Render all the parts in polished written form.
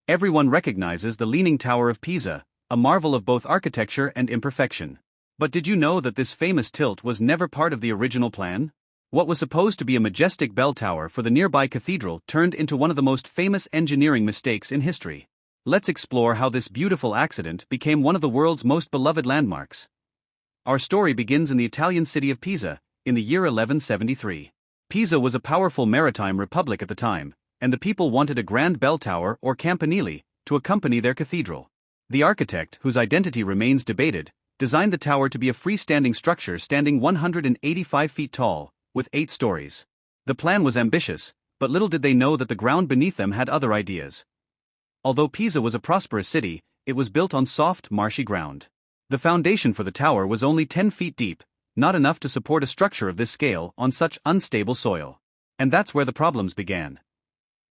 Everyone recognizes the Leaning Tower of Pisa, a marvel of both architecture and imperfection. But did you know that this famous tilt was never part of the original plan? What was supposed to be a majestic bell tower for the nearby cathedral turned into one of the most famous engineering mistakes in history. Let's explore how this beautiful accident became one of the world's most beloved landmarks. Our story begins in the Italian city of Pisa, in the year 1173. Pisa was a powerful maritime republic at the time, and the people wanted a grand bell tower or campanile to accompany their cathedral. The architect, whose identity remains debated, designed the tower to be a freestanding structure standing 185 feet tall, with 8 stories. The plan was ambitious, but little did they know that the ground beneath them had other ideas. Although Pisa was a prosperous city, it was built on soft, marshy ground. The foundation for the tower was only 10 feet deep, not enough to support a structure of this scale on such unstable soil. And that's where the problems began.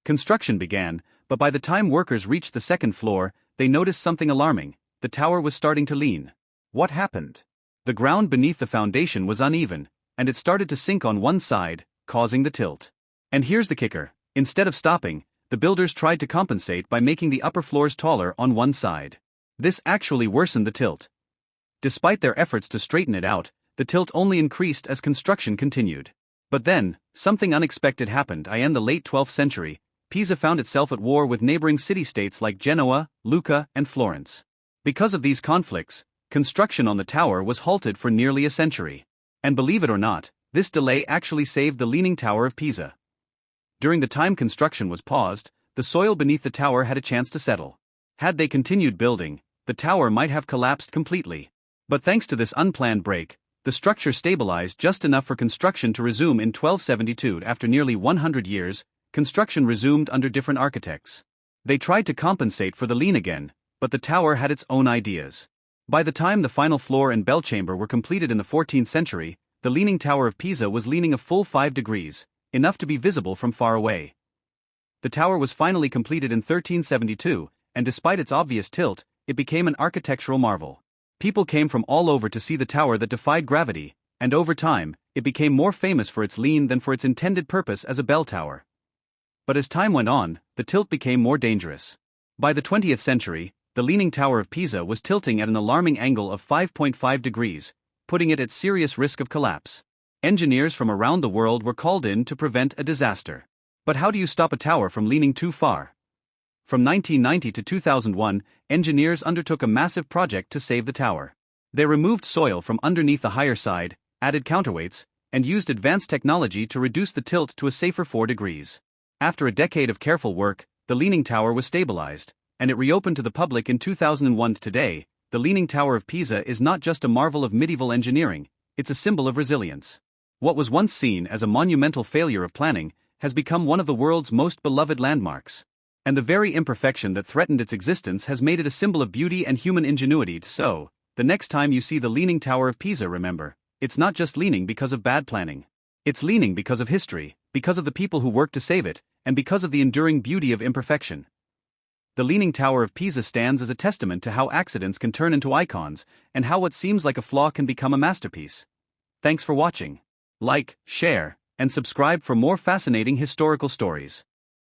Construction began, but by the time workers reached the second floor, they noticed something alarming: the tower was starting to lean. What happened? The ground beneath the foundation was uneven, and it started to sink on one side, causing the tilt. And here's the kicker: instead of stopping, the builders tried to compensate by making the upper floors taller on one side. This actually worsened the tilt. Despite their efforts to straighten it out, the tilt only increased as construction continued. But then, something unexpected happened. In the late 12th century, Pisa found itself at war with neighboring city-states like Genoa, Lucca, and Florence. Because of these conflicts, construction on the tower was halted for nearly a century. And believe it or not, this delay actually saved the Leaning Tower of Pisa. During the time construction was paused, the soil beneath the tower had a chance to settle. Had they continued building, the tower might have collapsed completely. But thanks to this unplanned break, the structure stabilized just enough for construction to resume in 1272. After nearly 100 years, construction resumed under different architects. They tried to compensate for the lean again, but the tower had its own ideas. By the time the final floor and bell chamber were completed in the 14th century, the Leaning Tower of Pisa was leaning a full 5 degrees, enough to be visible from far away. The tower was finally completed in 1372, and despite its obvious tilt, it became an architectural marvel. People came from all over to see the tower that defied gravity, and over time, it became more famous for its lean than for its intended purpose as a bell tower. But as time went on, the tilt became more dangerous. By the 20th century, the Leaning Tower of Pisa was tilting at an alarming angle of 5.5 degrees, putting it at serious risk of collapse. Engineers from around the world were called in to prevent a disaster. But how do you stop a tower from leaning too far? From 1990 to 2001, engineers undertook a massive project to save the tower. They removed soil from underneath the higher side, added counterweights, and used advanced technology to reduce the tilt to a safer 4 degrees. After a decade of careful work, the Leaning Tower was stabilized, and it reopened to the public in 2001. Today, the Leaning Tower of Pisa is not just a marvel of medieval engineering, it's a symbol of resilience. What was once seen as a monumental failure of planning has become one of the world's most beloved landmarks. And the very imperfection that threatened its existence has made it a symbol of beauty and human ingenuity. So, the next time you see the Leaning Tower of Pisa, remember, it's not just leaning because of bad planning. It's leaning because of history, because of the people who worked to save it, and because of the enduring beauty of imperfection. The Leaning Tower of Pisa stands as a testament to how accidents can turn into icons, and how what seems like a flaw can become a masterpiece. Thanks for watching. Like, share, and subscribe for more fascinating historical stories.